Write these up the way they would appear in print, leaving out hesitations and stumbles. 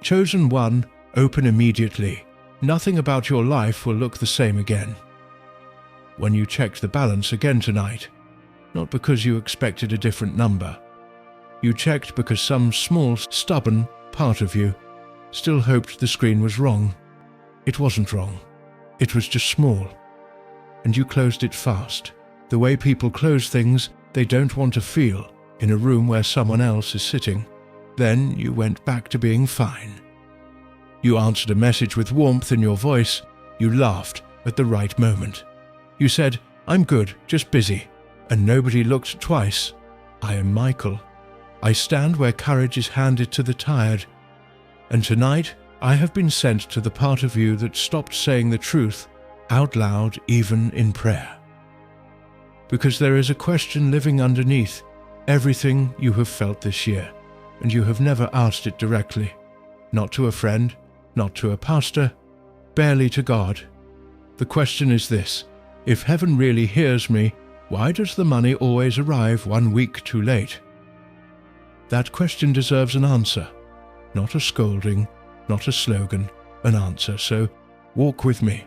Chosen one, open immediately. Nothing about your life will look the same again. When you checked the balance again tonight, not because you expected a different number. You checked because some small, stubborn part of you still hoped the screen was wrong. It wasn't wrong. It was just small. And you closed it fast, the way people close things they don't want to feel in a room where someone else is sitting. Then you went back to being fine. You answered a message with warmth in your voice. You laughed at the right moment. You said, "I'm good, just busy." And nobody looked twice. I am Michael. I stand where courage is handed to the tired. And tonight, I have been sent to the part of you that stopped saying the truth out loud, even in prayer. Because there is a question living underneath everything you have felt this year, and you have never asked it directly. Not to a friend, not to a pastor, barely to God. The question is this: if heaven really hears me, why does the money always arrive 1 week too late? That question deserves an answer, not a scolding, not a slogan, an answer. So walk with me.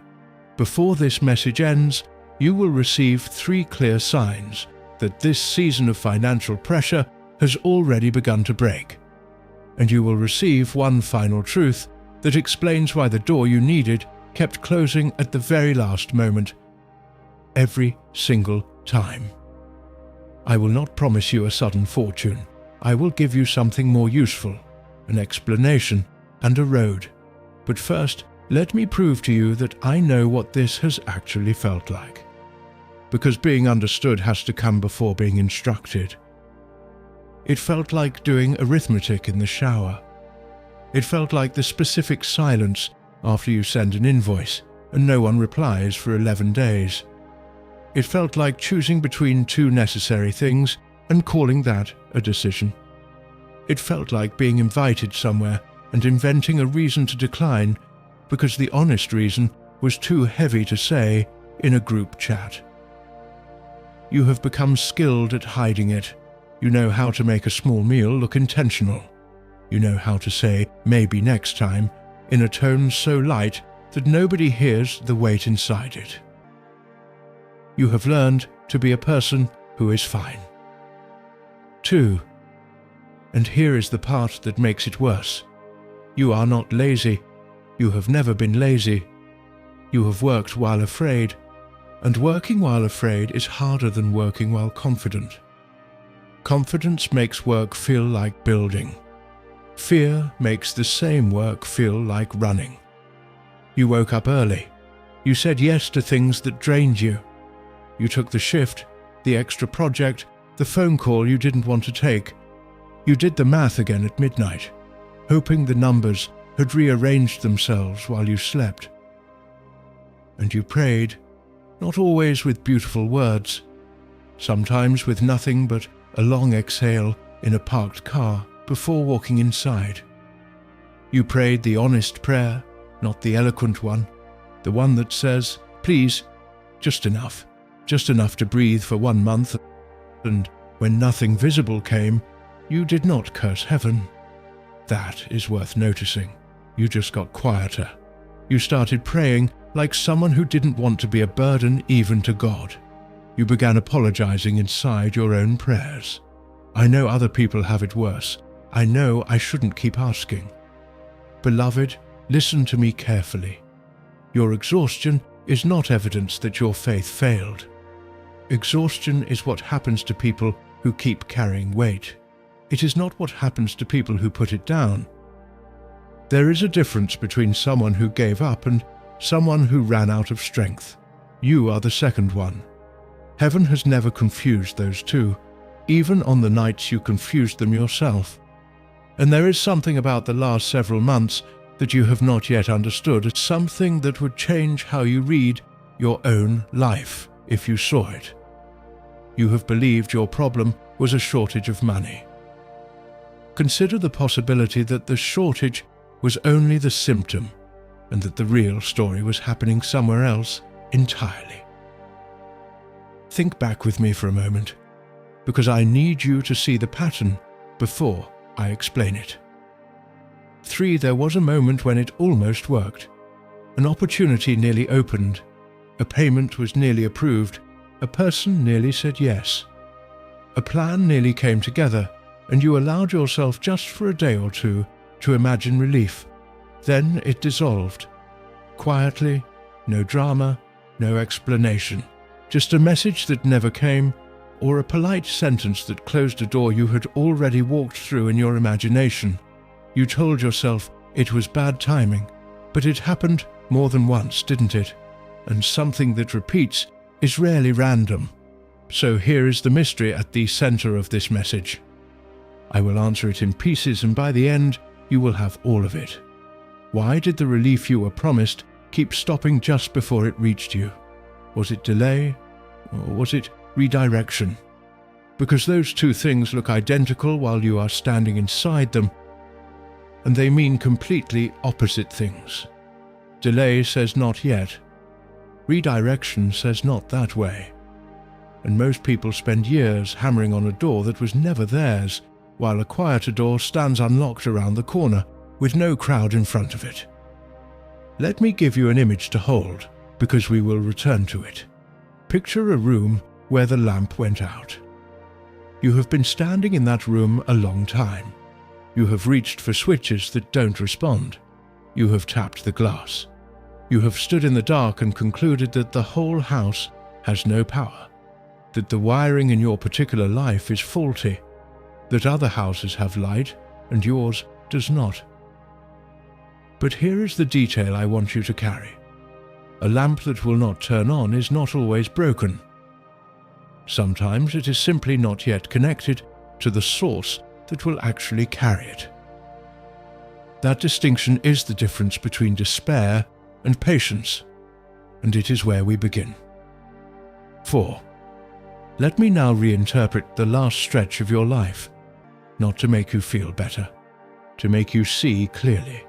Before this message ends, you will receive 3 clear signs that this season of financial pressure has already begun to break. And you will receive 1 final truth that explains why the door you needed kept closing at the very last moment. Every single time. I will not promise you a sudden fortune. I will give you something more useful, an explanation and a road. But first, let me prove to you that I know what this has actually felt like. Because being understood has to come before being instructed. It felt like doing arithmetic in the shower. It felt like the specific silence after you send an invoice and no one replies for 11 days. It felt like choosing between 2 necessary things and calling that a decision. It felt like being invited somewhere and inventing a reason to decline because the honest reason was too heavy to say in a group chat. You have become skilled at hiding it. You know how to make a small meal look intentional. You know how to say "maybe next time" in a tone so light that nobody hears the weight inside it. You have learned to be a person who is fine. 2. And here is the part that makes it worse. You are not lazy. You have never been lazy. You have worked while afraid, and working while afraid is harder than working while confident. Confidence makes work feel like building. Fear makes the same work feel like running. You woke up early. You said yes to things that drained you. You took the shift, the extra project, the phone call you didn't want to take. You did the math again at midnight, hoping the numbers had rearranged themselves while you slept. And you prayed, not always with beautiful words, sometimes with nothing but a long exhale in a parked car before walking inside. You prayed the honest prayer, not the eloquent one, the one that says, "Please, just enough to breathe for 1 month." And when nothing visible came, you did not curse heaven. That is worth noticing. You just got quieter. You started praying like someone who didn't want to be a burden even to God. You began apologizing inside your own prayers. I know other people have it worse. I know I shouldn't keep asking. Beloved, listen to me carefully. Your exhaustion is not evidence that your faith failed. Exhaustion is what happens to people who keep carrying weight. It is not what happens to people who put it down. There is a difference between someone who gave up and someone who ran out of strength. You are the second one. Heaven has never confused those two, even on the nights you confused them yourself. And there is something about the last several months that you have not yet understood, something that would change how you read your own life if you saw it. You have believed your problem was a shortage of money. Consider the possibility that the shortage was only the symptom and that the real story was happening somewhere else entirely. Think back with me for a moment, because I need you to see the pattern before I explain it. 3. There was a moment when it almost worked. An opportunity nearly opened. A payment was nearly approved. A person nearly said yes. A plan nearly came together, and you allowed yourself just for a day or two to imagine relief. Then it dissolved. Quietly, no drama, no explanation. Just a message that never came, or a polite sentence that closed a door you had already walked through in your imagination. You told yourself it was bad timing, but it happened more than once, didn't it? And something that repeats is rarely random. So here is the mystery at the center of this message. I will answer it in pieces, and by the end, you will have all of it. Why did the relief you were promised keep stopping just before it reached you? Was it delay, or was it redirection? Because those two things look identical while you are standing inside them, and they mean completely opposite things. Delay says not yet. Redirection says not that way. And most people spend years hammering on a door that was never theirs, while a quieter door stands unlocked around the corner with no crowd in front of it. Let me give you an image to hold, because we will return to it. Picture a room where the lamp went out. You have been standing in that room a long time. You have reached for switches that don't respond. You have tapped the glass. You have stood in the dark and concluded that the whole house has no power, that the wiring in your particular life is faulty, that other houses have light and yours does not. But here is the detail I want you to carry. A lamp that will not turn on is not always broken. Sometimes it is simply not yet connected to the source that will actually carry it. That distinction is the difference between despair and patience, and it is where we begin. 4. Let me now reinterpret the last stretch of your life, not to make you feel better, to make you see clearly.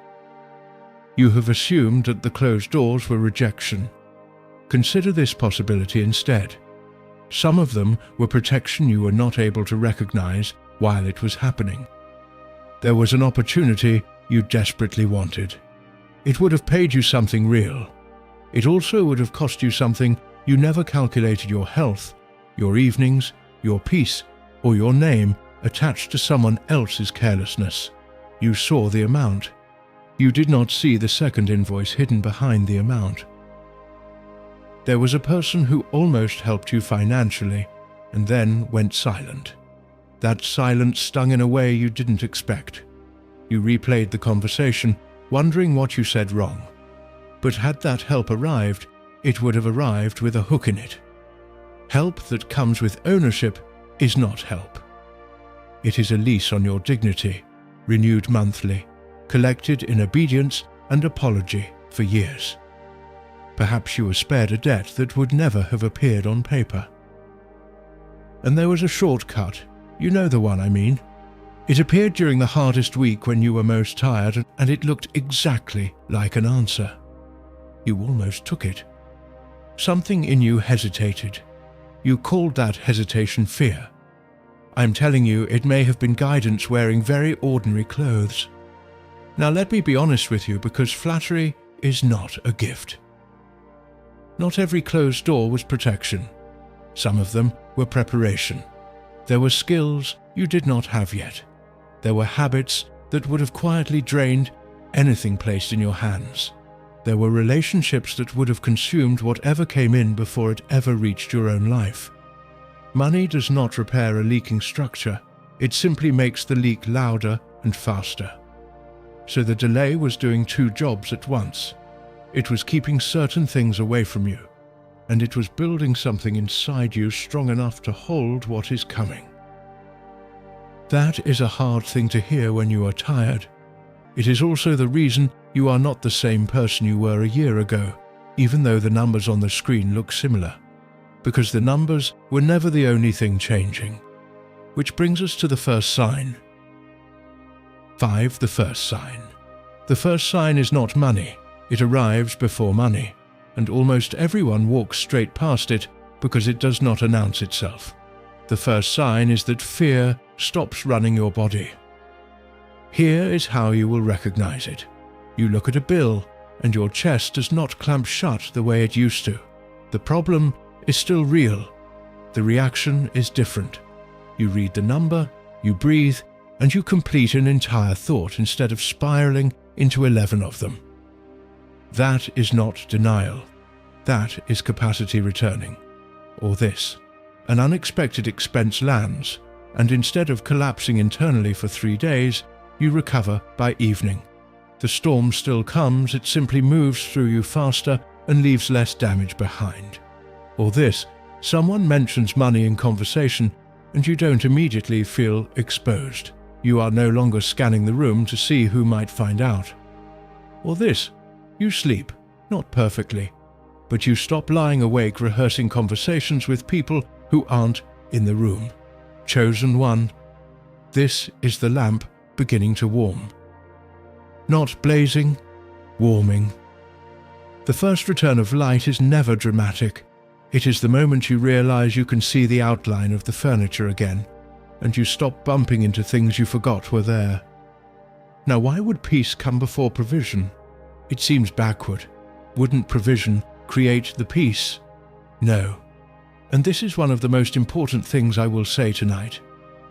You have assumed that the closed doors were rejection. Consider this possibility instead. Some of them were protection you were not able to recognize while it was happening. There was an opportunity you desperately wanted. It would have paid you something real. It also would have cost you something you never calculated: your health, your evenings, your peace, or your name attached to someone else's carelessness. You saw the amount. You did not see the second invoice hidden behind the amount. There was a person who almost helped you financially and then went silent. That silence stung in a way you didn't expect. You replayed the conversation, wondering what you said wrong. But had that help arrived, it would have arrived with a hook in it. Help that comes with ownership is not help. It is a lease on your dignity, renewed monthly, collected in obedience and apology for years. Perhaps you were spared a debt that would never have appeared on paper. And there was a shortcut. You know the one I mean. It appeared during the hardest week when you were most tired, and it looked exactly like an answer. You almost took it. Something in you hesitated. You called that hesitation fear. I'm telling you, it may have been guidance wearing very ordinary clothes. Now let me be honest with you, because flattery is not a gift. Not every closed door was protection. Some of them were preparation. There were skills you did not have yet. There were habits that would have quietly drained anything placed in your hands. There were relationships that would have consumed whatever came in before it ever reached your own life. Money does not repair a leaking structure. It simply makes the leak louder and faster. So the delay was doing two jobs at once. It was keeping certain things away from you, and it was building something inside you strong enough to hold what is coming. That is a hard thing to hear when you are tired. It is also the reason you are not the same person you were a year ago, even though the numbers on the screen look similar, because the numbers were never the only thing changing. Which brings us to the first sign. 5. The first sign. The first sign is not money. It arrives before money, and almost everyone walks straight past it because it does not announce itself. The first sign is that fear stops running your body. Here is how you will recognize it. You look at a bill, and your chest does not clamp shut the way it used to. The problem is still real. The reaction is different. You read the number, you breathe, and you complete an entire thought instead of spiraling into 11 of them. That is not denial. That is capacity returning. Or this: an unexpected expense lands, and instead of collapsing internally for 3 days, you recover by evening. The storm still comes, it simply moves through you faster and leaves less damage behind. Or this: someone mentions money in conversation, and you don't immediately feel exposed. You are no longer scanning the room to see who might find out. Or this: you sleep, not perfectly, but you stop lying awake rehearsing conversations with people who aren't in the room. Chosen one. This is the lamp beginning to warm. Not blazing, warming. The first return of light is never dramatic. It is the moment you realize you can see the outline of the furniture again, and you stop bumping into things you forgot were there. Now, why would peace come before provision? It seems backward. Wouldn't provision create the peace? No. And this is one of the most important things I will say tonight.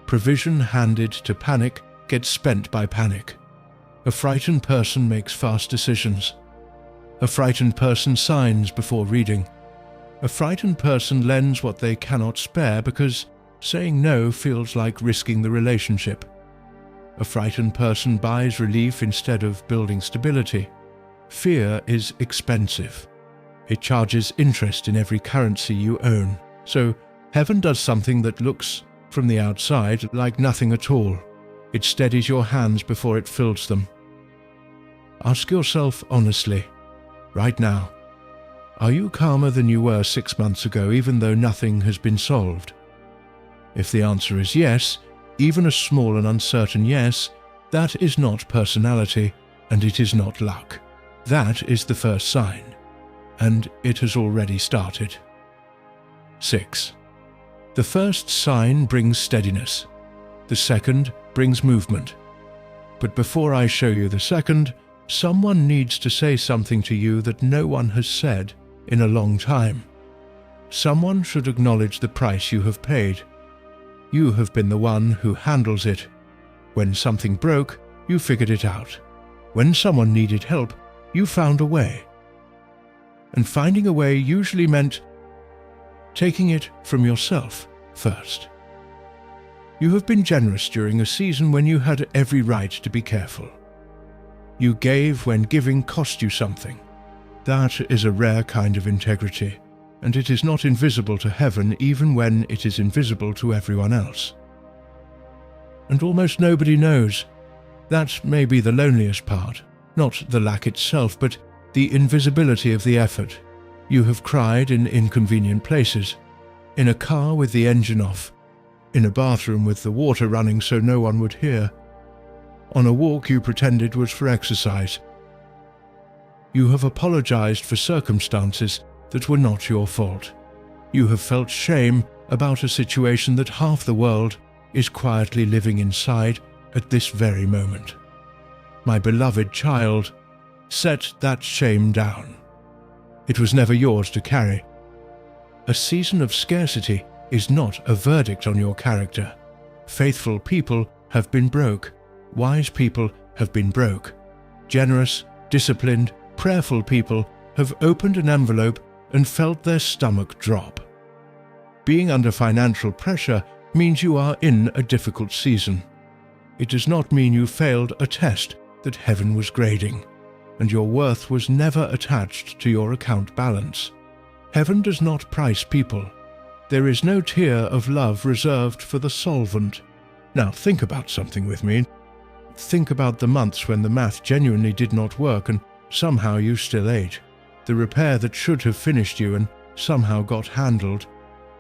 Provision handed to panic gets spent by panic. A frightened person makes fast decisions. A frightened person signs before reading. A frightened person lends what they cannot spare because saying no feels like risking the relationship. A frightened person buys relief instead of building stability. Fear is expensive. It charges interest in every currency you own. So heaven does something that looks, from the outside, like nothing at all. It steadies your hands before it fills them. Ask yourself honestly, right now, are you calmer than you were 6 months ago, even though nothing has been solved? If the answer is yes, even a small and uncertain yes, that is not personality, and it is not luck. That is the first sign, and it has already started. 6. The first sign brings steadiness. The second brings movement. But before I show you the second, someone needs to say something to you that no one has said in a long time. Someone should acknowledge the price you have paid. You have been the one who handles it. When something broke, you figured it out. When someone needed help, you found a way. And finding a way usually meant taking it from yourself first. You have been generous during a season when you had every right to be careful. You gave when giving cost you something. That is a rare kind of integrity, and it is not invisible to heaven even when it is invisible to everyone else. And almost nobody knows. That may be the loneliest part, not the lack itself, but the invisibility of the effort. You have cried in inconvenient places, in a car with the engine off, in a bathroom with the water running so no one would hear, on a walk you pretended was for exercise. You have apologized for circumstances that were not your fault. You have felt shame about a situation that half the world is quietly living inside at this very moment. My beloved child, set that shame down. It was never yours to carry. A season of scarcity is not a verdict on your character. Faithful people have been broke. Wise people have been broke. Generous, disciplined, prayerful people have opened an envelope and felt their stomach drop. Being under financial pressure means you are in a difficult season. It does not mean you failed a test that heaven was grading, and your worth was never attached to your account balance. Heaven does not price people. There is no tier of love reserved for the solvent. Now think about something with me. Think about the months when the math genuinely did not work and somehow you still ate. The repair that should have finished you and somehow got handled.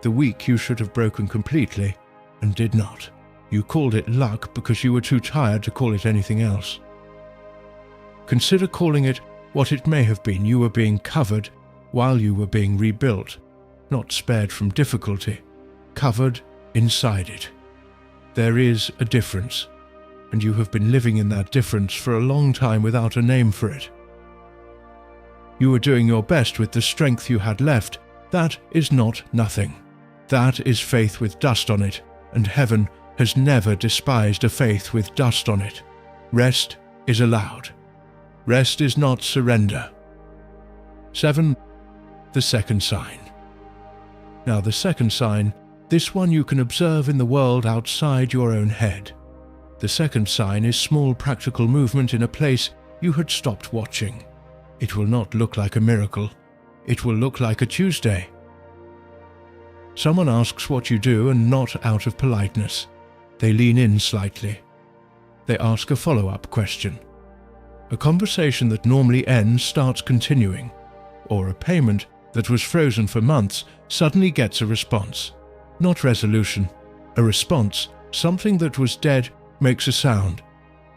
The week you should have broken completely and did not. You called it luck because you were too tired to call it anything else. Consider calling it what it may have been. You were being covered while you were being rebuilt, not spared from difficulty, covered inside it. There is a difference. and you have been living in that difference for a long time without a name for it. You were doing your best with the strength you had left. That is not nothing. That is faith with dust on it, and heaven has never despised a faith with dust on it. Rest is allowed. Rest is not surrender. 7. The second sign. Now the second sign, this one you can observe in the world outside your own head. The second sign is small practical movement in a place you had stopped watching. It will not look like a miracle. It will look like a Tuesday. Someone asks what you do, and not out of politeness. They lean in slightly. They ask a follow-up question. A conversation that normally ends starts continuing, or a payment that was frozen for months suddenly gets a response. Not resolution, a response. Something that was dead makes a sound,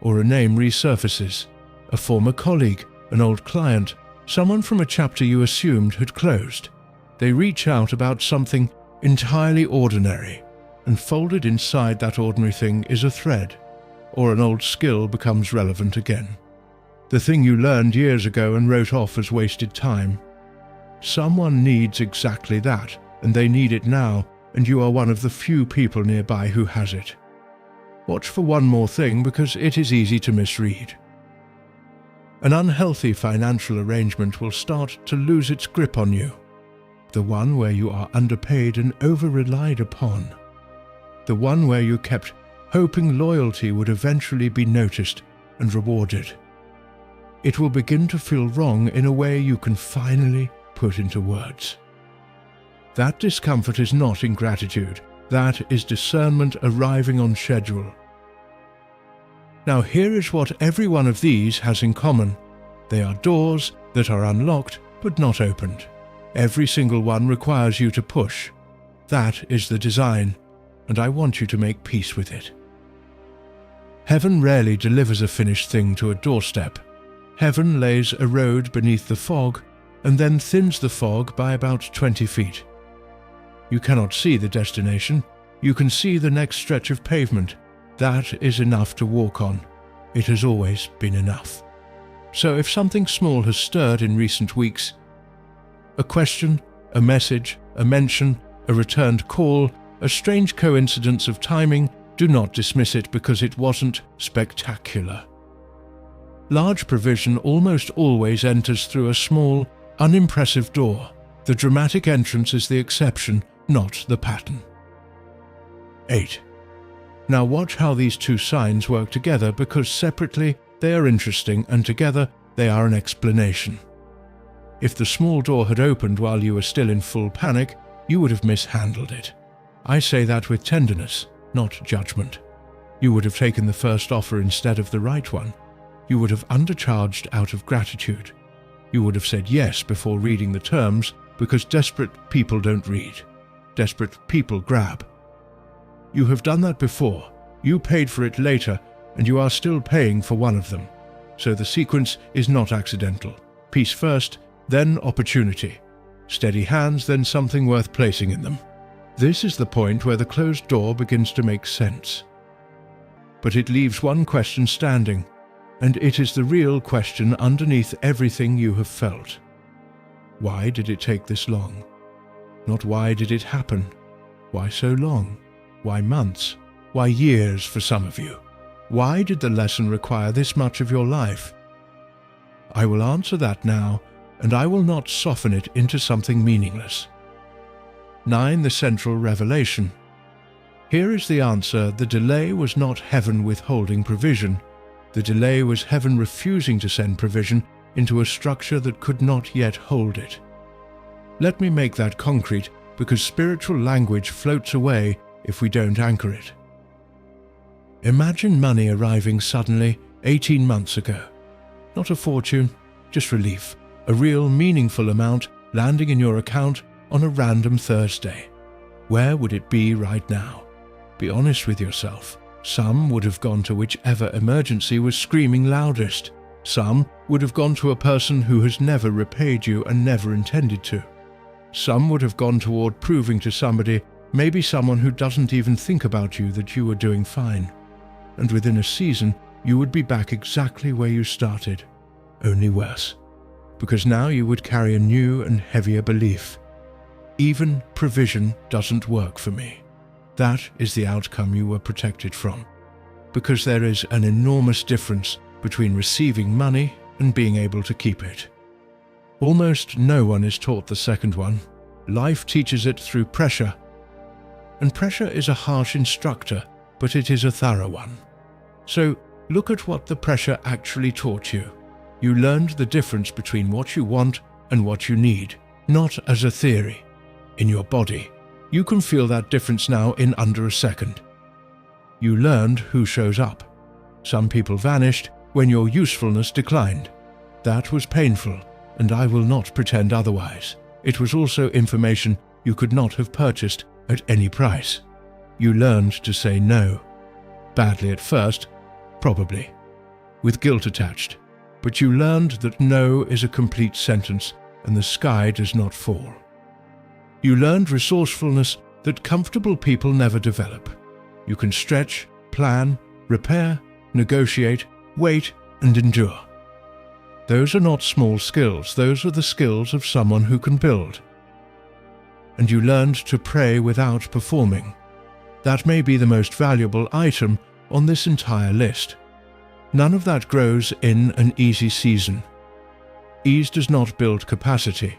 or a name resurfaces. A former colleague, an old client, someone from a chapter you assumed had closed. They reach out about something entirely ordinary, and folded inside that ordinary thing is a thread, or an old skill becomes relevant again. The thing you learned years ago and wrote off as wasted time. Someone needs exactly that, and they need it now, and you are one of the few people nearby who has it. Watch for one more thing, because it is easy to misread. An unhealthy financial arrangement will start to lose its grip on you. The one where you are underpaid and over-relied upon. The one where you kept hoping loyalty would eventually be noticed and rewarded. It will begin to feel wrong in a way you can finally put into words. That discomfort is not ingratitude. That is discernment arriving on schedule. Now here is what every one of these has in common. They are doors that are unlocked but not opened. Every single one requires you to push. That is the design, and I want you to make peace with it. Heaven rarely delivers a finished thing to a doorstep. Heaven lays a road beneath the fog and then thins the fog by about 20 feet. You cannot see the destination. You can see the next stretch of pavement. That is enough to walk on. It has always been enough. So if something small has stirred in recent weeks, a question, a message, a mention, a returned call, a strange coincidence of timing, do not dismiss it because it wasn't spectacular. Large provision almost always enters through a small, unimpressive door. The dramatic entrance is the exception, not the pattern. 8. Now watch how these two signs work together, because separately they are interesting and together they are an explanation. If the small door had opened while you were still in full panic, you would have mishandled it. I say that with tenderness, not judgment. You would have taken the first offer instead of the right one. You would have undercharged out of gratitude. You would have said yes before reading the terms, because desperate people don't read. Desperate people grab. You have done that before. You paid for it later, and you are still paying for one of them. So the sequence is not accidental. Peace first, then opportunity. Steady hands, then something worth placing in them. This is the point where the closed door begins to make sense. But it leaves one question standing, and it is the real question underneath everything you have felt. Why did it take this long? Not why did it happen? Why so long? Why months? Why years for some of you? Why did the lesson require this much of your life? I will answer that now, and I will not soften it into something meaningless. 9. The central revelation. Here is the answer. The delay was not heaven withholding provision. The delay was heaven refusing to send provision into a structure that could not yet hold it. Let me make that concrete, because spiritual language floats away if we don't anchor it. Imagine money arriving suddenly 18 months ago. Not a fortune, just relief. A real, meaningful amount landing in your account on a random Thursday. Where would it be right now? Be honest with yourself. Some would have gone to whichever emergency was screaming loudest. Some would have gone to a person who has never repaid you and never intended to. Some would have gone toward proving to somebody, maybe someone who doesn't even think about you, that you were doing fine. and within a season you would be back exactly where you started, only worse, because now you would carry a new and heavier belief. Even provision doesn't work for me. That is the outcome you were protected from, because there is an enormous difference between receiving money and being able to keep it. Almost no one is taught the second one. Life teaches it through pressure. And pressure is a harsh instructor, but it is a thorough one. So look at what the pressure actually taught you. You learned the difference between what you want and what you need, not as a theory. In your body, you can feel that difference now in under a second. You learned who shows up. Some people vanished when your usefulness declined. That was painful, and I will not pretend otherwise. It was also information you could not have purchased at any price. You learned to say no. Badly at first, probably, with guilt attached. But you learned that no is a complete sentence and the sky does not fall. You learned resourcefulness that comfortable people never develop. You can stretch, plan, repair, negotiate, wait, and endure. Those are not small skills, those are the skills of someone who can build. And you learned to pray without performing. That may be the most valuable item on this entire list. None of that grows in an easy season. Ease does not build capacity.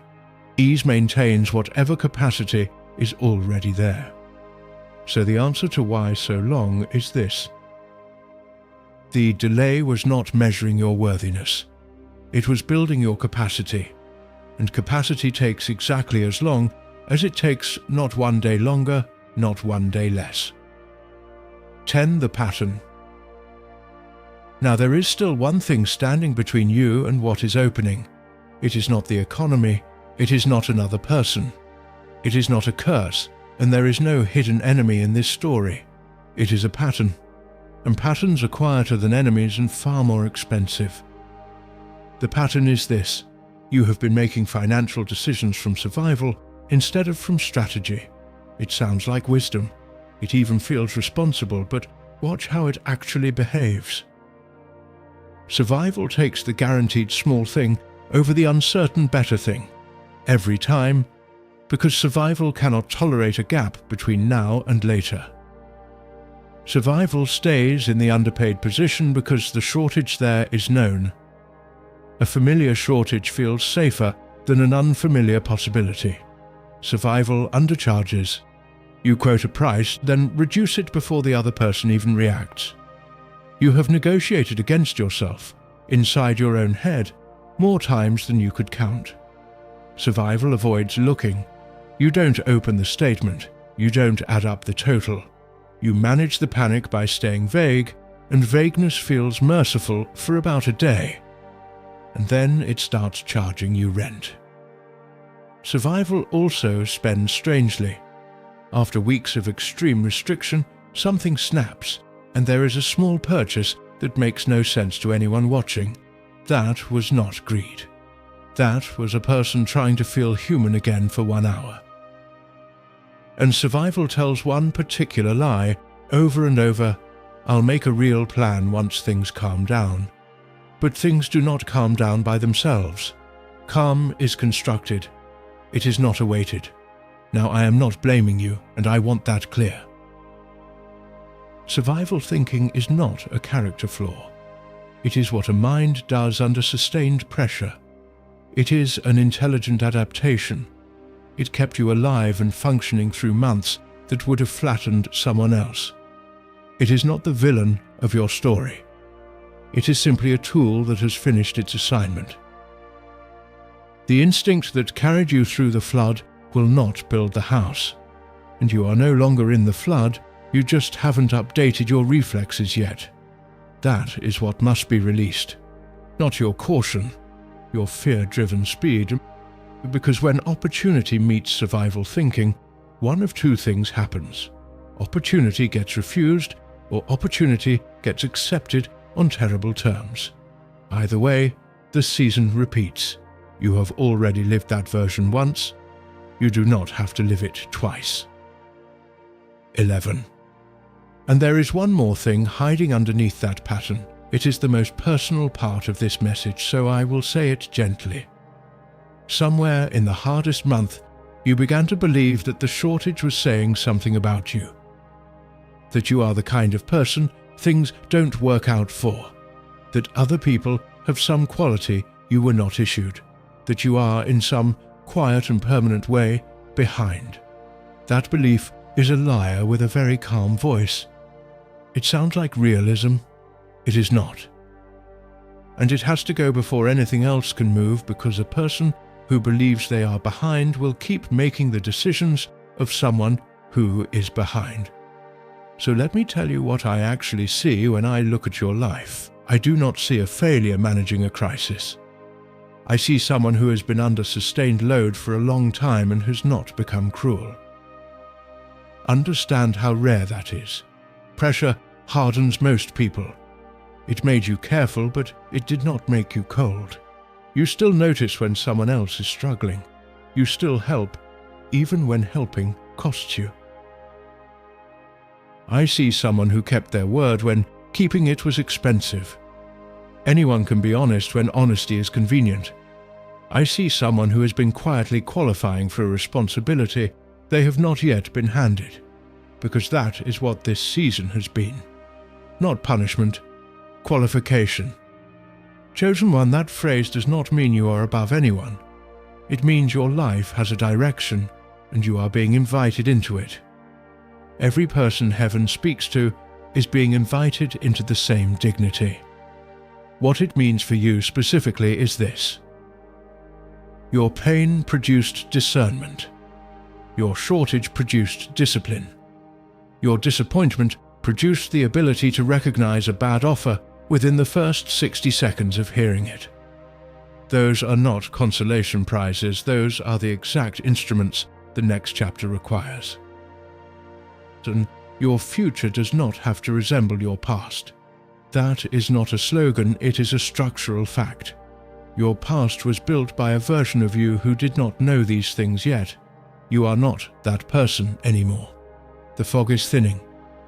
Ease maintains whatever capacity is already there. So the answer to why so long is this. The delay was not measuring your worthiness. It was building your capacity. And capacity takes exactly as long as it takes, not one day longer, not one day less. 10. The pattern. Now there is still one thing standing between you and what is opening. It is not the economy. It is not another person. It is not a curse, and there is no hidden enemy in this story. It is a pattern. And patterns are quieter than enemies and far more expensive. The pattern is this. You have been making financial decisions from survival instead of from strategy. It sounds like wisdom. It even feels responsible, but watch how it actually behaves. Survival takes the guaranteed small thing over the uncertain better thing. Every time, because survival cannot tolerate a gap between now and later. Survival stays in the underpaid position because the shortage there is known. A familiar shortage feels safer than an unfamiliar possibility. Survival undercharges. You quote a price, then reduce it before the other person even reacts. You have negotiated against yourself, inside your own head, more times than you could count. Survival avoids looking. You don't open the statement. You don't add up the total. You manage the panic by staying vague, and vagueness feels merciful for about a day. And then it starts charging you rent. Survival also spends strangely. After weeks of extreme restriction, something snaps, and there is a small purchase that makes no sense to anyone watching. That was not greed. That was a person trying to feel human again for 1 hour. And survival tells one particular lie over and over. I'll make a real plan once things calm down. But things do not calm down by themselves. Calm is constructed. It is not awaited. Now I am not blaming you, and I want that clear. Survival thinking is not a character flaw. It is what a mind does under sustained pressure. It is an intelligent adaptation. It kept you alive and functioning through months that would have flattened someone else. It is not the villain of your story. It is simply a tool that has finished its assignment. The instinct that carried you through the flood will not build the house. And you are no longer in the flood, you just haven't updated your reflexes yet. That is what must be released. Not your caution, your fear-driven speed. Because when opportunity meets survival thinking, one of two things happens. Opportunity gets refused, or opportunity gets accepted on terrible terms. Either way, the season repeats. You have already lived that version once. You do not have to live it twice. 11. And there is one more thing hiding underneath that pattern. It is the most personal part of this message, so I will say it gently. Somewhere in the hardest month, you began to believe that the shortage was saying something about you. That you are the kind of person things don't work out for. That other people have some quality you were not issued. That you are, in some quiet and permanent way, behind. That belief is a liar with a very calm voice. It sounds like realism. It is not. And it has to go before anything else can move, because a person who believes they are behind will keep making the decisions of someone who is behind. So let me tell you what I actually see when I look at your life. I do not see a failure managing a crisis. I see someone who has been under sustained load for a long time and has not become cruel. Understand how rare that is. Pressure hardens most people. It made you careful, but it did not make you cold. You still notice when someone else is struggling. You still help, even when helping costs you. I see someone who kept their word when keeping it was expensive. Anyone can be honest when honesty is convenient. I see someone who has been quietly qualifying for a responsibility they have not yet been handed, because that is what this season has been. Not punishment, qualification. Chosen one, that phrase does not mean you are above anyone. It means your life has a direction and you are being invited into it. Every person heaven speaks to is being invited into the same dignity. What it means for you specifically is this. Your pain produced discernment. Your shortage produced discipline. Your disappointment produced the ability to recognize a bad offer within the first 60 seconds of hearing it. Those are not consolation prizes, those are the exact instruments the next chapter requires. And your future does not have to resemble your past. That is not a slogan, it is a structural fact. Your past was built by a version of you who did not know these things yet. You are not that person anymore. The fog is thinning.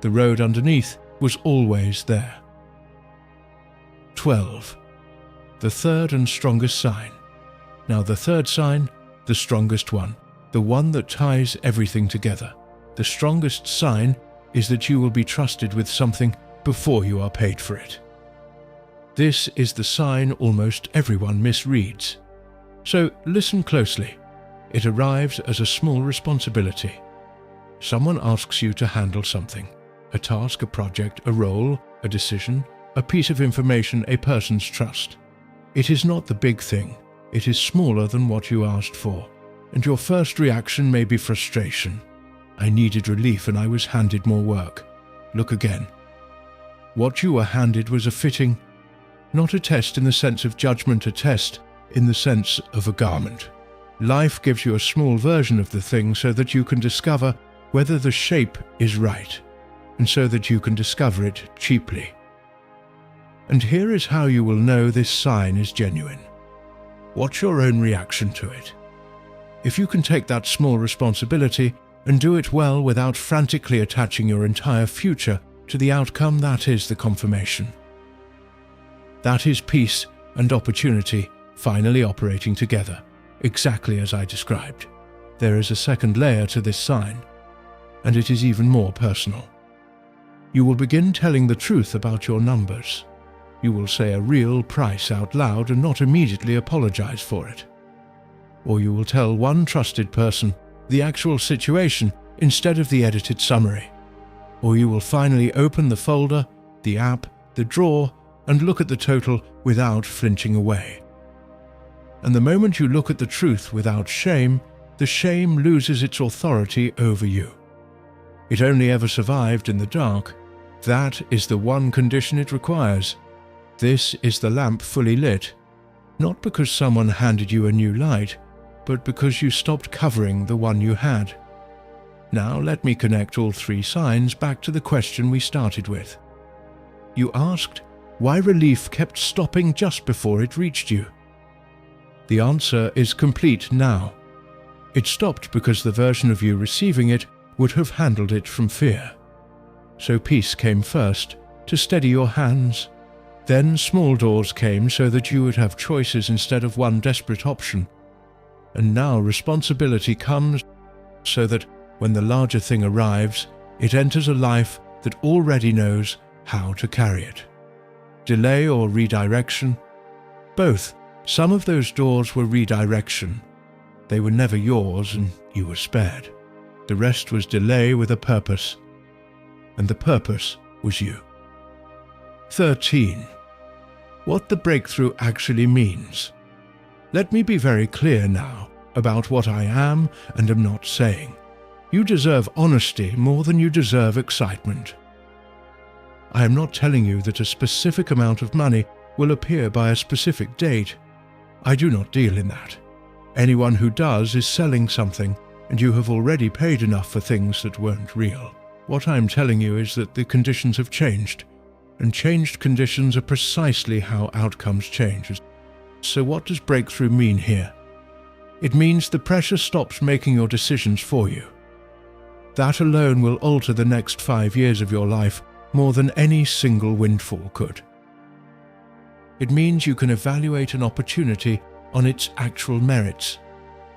The road underneath was always there. 12. The third and strongest sign. Now the third sign, the strongest one, the one that ties everything together. The strongest sign is that you will be trusted with something before you are paid for it. This is the sign almost everyone misreads. So listen closely. It arrives as a small responsibility. Someone asks you to handle something, a task, a project, a role, a decision, a piece of information, a person's trust. It is not the big thing. It is smaller than what you asked for, and your first reaction may be frustration. I needed relief and I was handed more work. Look again. What you were handed was a fitting, not a test in the sense of judgment, a test in the sense of a garment. Life gives you a small version of the thing so that you can discover whether the shape is right, and so that you can discover it cheaply. And here is how you will know this sign is genuine. Watch your own reaction to it. If you can take that small responsibility and do it well without frantically attaching your entire future to the outcome, that is the confirmation. That is peace and opportunity finally operating together, exactly as I described. There is a second layer to this sign, and it is even more personal. You will begin telling the truth about your numbers. You will say a real price out loud and not immediately apologize for it. Or you will tell one trusted person the actual situation instead of the edited summary. Or you will finally open the folder, the app, the drawer, and look at the total without flinching away. And the moment you look at the truth without shame, the shame loses its authority over you. It only ever survived in the dark. That is the one condition it requires. This is the lamp fully lit, not because someone handed you a new light, but because you stopped covering the one you had. Now let me connect all three signs back to the question we started with. You asked why relief kept stopping just before it reached you. The answer is complete now. It stopped because the version of you receiving it would have handled it from fear. so peace came first, to steady your hands. Then small doors came so that you would have choices instead of one desperate option. And now responsibility comes so that when the larger thing arrives, it enters a life that already knows how to carry it. Delay or redirection? Both. Some of those doors were redirection. They were never yours and you were spared. The rest was delay with a purpose. And the purpose was you. 13. What the breakthrough actually means. Let me be very clear now about what I am and am not saying. You deserve honesty more than you deserve excitement. I am not telling you that a specific amount of money will appear by a specific date. I do not deal in that. Anyone who does is selling something, and you have already paid enough for things that weren't real. What I am telling you is that the conditions have changed, and changed conditions are precisely how outcomes change. So what does breakthrough mean here? It means the pressure stops making your decisions for you. That alone will alter the next 5 years of your life more than any single windfall could. It means you can evaluate an opportunity on its actual merits,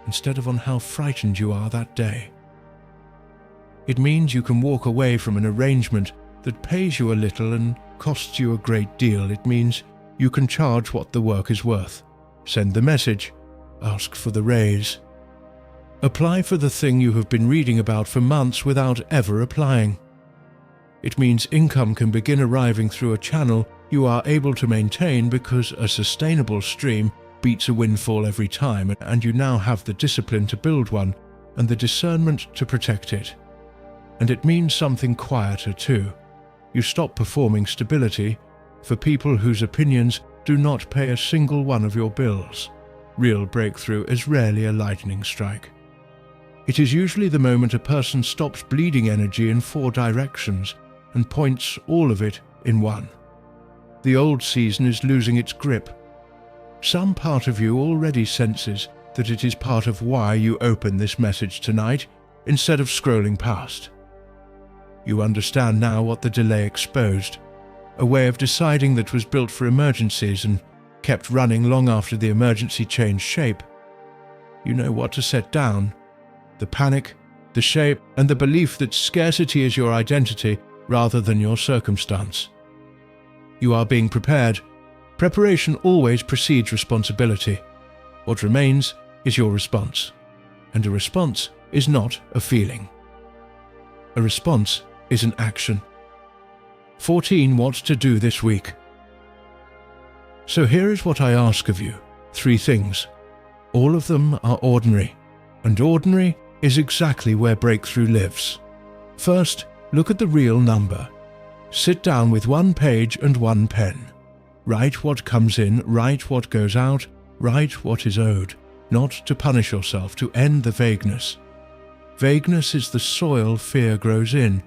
instead of on how frightened you are that day. It means you can walk away from an arrangement that pays you a little and costs you a great deal. It means you can charge what the work is worth, send the message, ask for the raise. Apply for the thing you have been reading about for months without ever applying. It means income can begin arriving through a channel you are able to maintain because a sustainable stream beats a windfall every time, and you now have the discipline to build one and the discernment to protect it. And it means something quieter too. You stop performing stability for people whose opinions do not pay a single one of your bills. Real breakthrough is rarely a lightning strike. It is usually the moment a person stops bleeding energy in 4 directions and points all of it in one. The old season is losing its grip. Some part of you already senses that it is part of why you open this message tonight instead of scrolling past. You understand now what the delay exposed, a way of deciding that was built for emergencies and kept running long after the emergency changed shape. You know what to set down: the panic, the shape, and the belief that scarcity is your identity rather than your circumstance. You are being prepared. Preparation always precedes responsibility. What remains is your response. And a response is not a feeling. A response is an action. 14. What to do this week. So here is what I ask of you. 3 things. All of them are ordinary, and ordinary is exactly where breakthrough lives. First, look at the real number. Sit down with 1 page and 1 pen. Write what comes in, write what goes out, write what is owed, not to punish yourself, to end the vagueness. Vagueness is the soil fear grows in,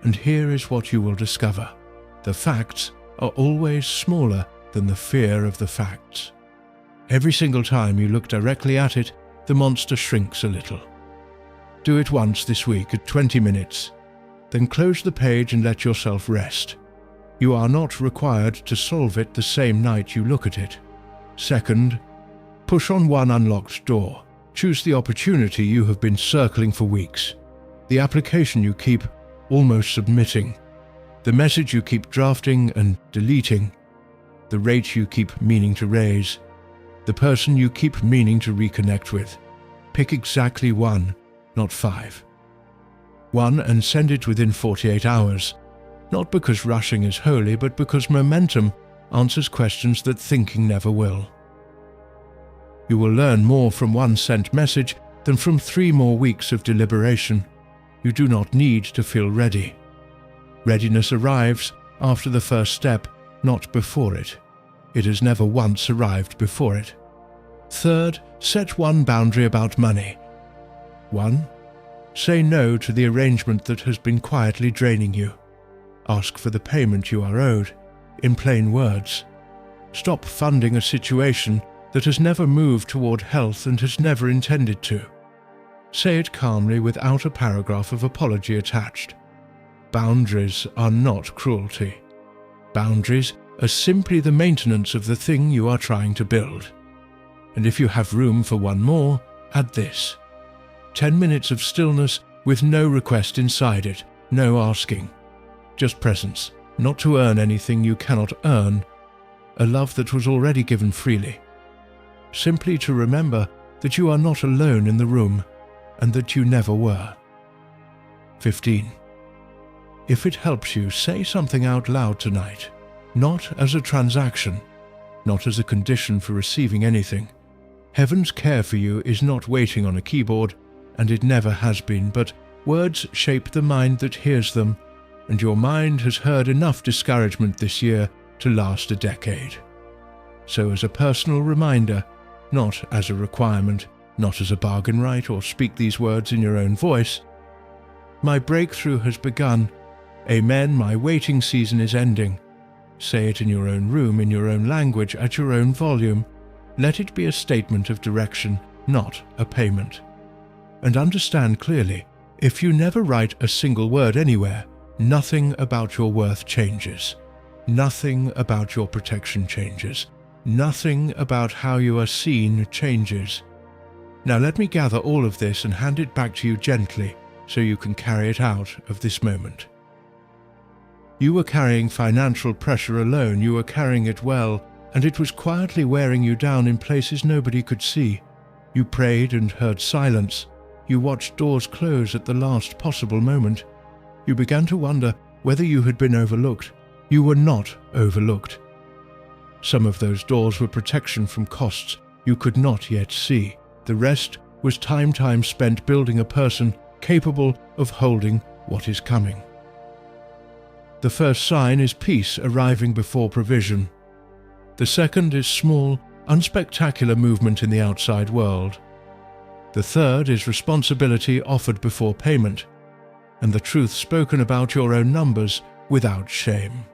and here is what you will discover. The facts are always smaller than the fear of the facts. Every single time you look directly at it, the monster shrinks a little. Do it once this week at 20 minutes. Then close the page and let yourself rest. You are not required to solve it the same night you look at it. Second, push on 1 unlocked door. Choose the opportunity you have been circling for weeks, the application you keep almost submitting, the message you keep drafting and deleting, the rate you keep meaning to raise, the person you keep meaning to reconnect with. Pick exactly 1, not 5. 1 and send it within 48 hours. Not because rushing is holy, but because momentum answers questions that thinking never will. You will learn more from 1 sent message than from 3 more weeks of deliberation. You do not need to feel ready. Readiness arrives after the first step, not before it. It has never once arrived before it. Third, set 1 boundary about money. 1. Say no to the arrangement that has been quietly draining you. Ask for the payment you are owed, in plain words. Stop funding a situation that has never moved toward health and has never intended to. Say it calmly without a paragraph of apology attached. Boundaries are not cruelty. Boundaries are simply the maintenance of the thing you are trying to build. And if you have room for one more, add this. 10 minutes of stillness with no request inside it, no asking. Just presence, not to earn anything you cannot earn, a love that was already given freely. Simply to remember that you are not alone in the room and that you never were. 15. If it helps you, say something out loud tonight, not as a transaction, not as a condition for receiving anything. Heaven's care for you is not waiting on a keyboard, and it never has been, but words shape the mind that hears them, and your mind has heard enough discouragement this year to last a decade. So as a personal reminder, not as a requirement, not as a bargain right or speak these words in your own voice. My breakthrough has begun. Amen, my waiting season is ending. Say it in your own room, in your own language, at your own volume. Let it be a statement of direction, not a payment. And understand clearly, if you never write a single word anywhere, nothing about your worth changes. Nothing about your protection changes. Nothing about how you are seen changes. Now let me gather all of this and hand it back to you gently so you can carry it out of this moment. You were carrying financial pressure alone, you were carrying it well, and it was quietly wearing you down in places nobody could see. You prayed and heard silence. You watched doors close at the last possible moment. You began to wonder whether you had been overlooked. You were not overlooked. Some of those doors were protection from costs you could not yet see. The rest was time spent building a person capable of holding what is coming. The first sign is peace arriving before provision. The second is small, unspectacular movement in the outside world. The third is responsibility offered before payment, and the truth spoken about your own numbers without shame.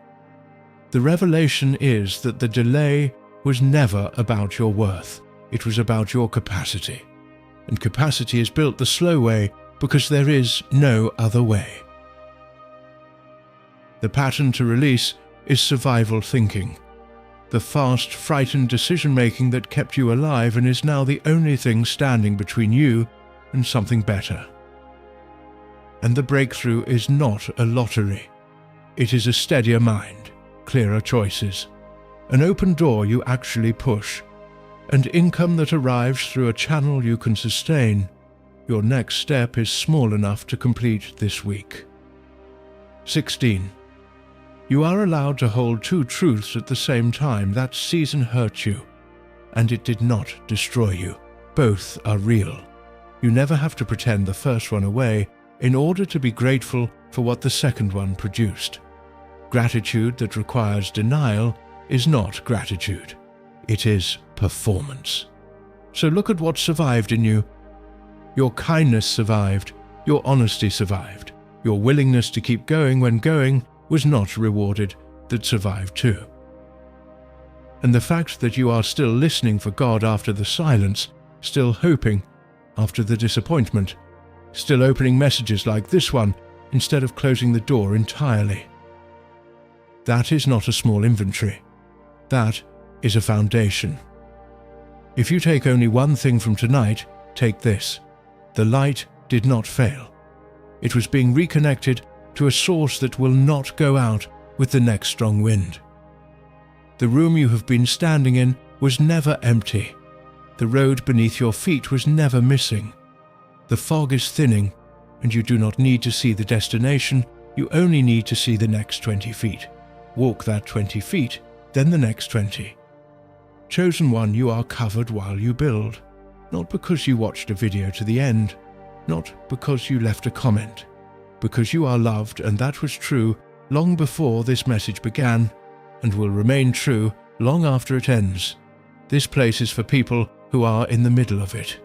The revelation is that the delay was never about your worth. It was about your capacity. And capacity is built the slow way because there is no other way. The pattern to release is survival thinking. The fast, frightened decision-making that kept you alive and is now the only thing standing between you and something better. And the breakthrough is not a lottery. It is a steadier mind, clearer choices, an open door you actually push, and income that arrives through a channel you can sustain. Your next step is small enough to complete this week. 16. You are allowed to hold two truths at the same time. That season hurt you, and it did not destroy you. Both are real. You never have to pretend the first one away in order to be grateful for what the second one produced. Gratitude that requires denial is not gratitude. It is performance. So look at what survived in you. Your kindness survived. Your honesty survived. Your willingness to keep going when going was not rewarded. That survived too. And the fact that you are still listening for God after the silence, still hoping after the disappointment, still opening messages like this one instead of closing the door entirely. That is not a small inventory. That is a foundation. If you take only one thing from tonight, take this. The light did not fail. It was being reconnected to a source that will not go out with the next strong wind. The room you have been standing in was never empty. The road beneath your feet was never missing. The fog is thinning, and you do not need to see the destination, you only need to see the next 20 feet. Walk that 20 feet, then the next 20. Chosen one, you are covered while you build, not because you watched a video to the end, not because you left a comment, because you are loved, and that was true long before this message began, and will remain true long after it ends. This place is for people who are in the middle of it.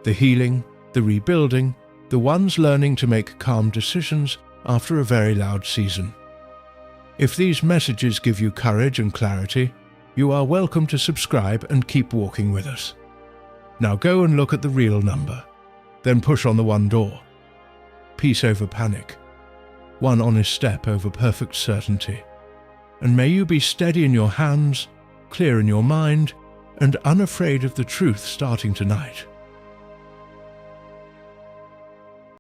The healing, the rebuilding, the ones learning to make calm decisions after a very loud season. If these messages give you courage and clarity, you are welcome to subscribe and keep walking with us. Now go and look at the real number, then push on the one door. Peace over panic. one honest step over perfect certainty. And may you be steady in your hands, clear in your mind, and unafraid of the truth starting tonight.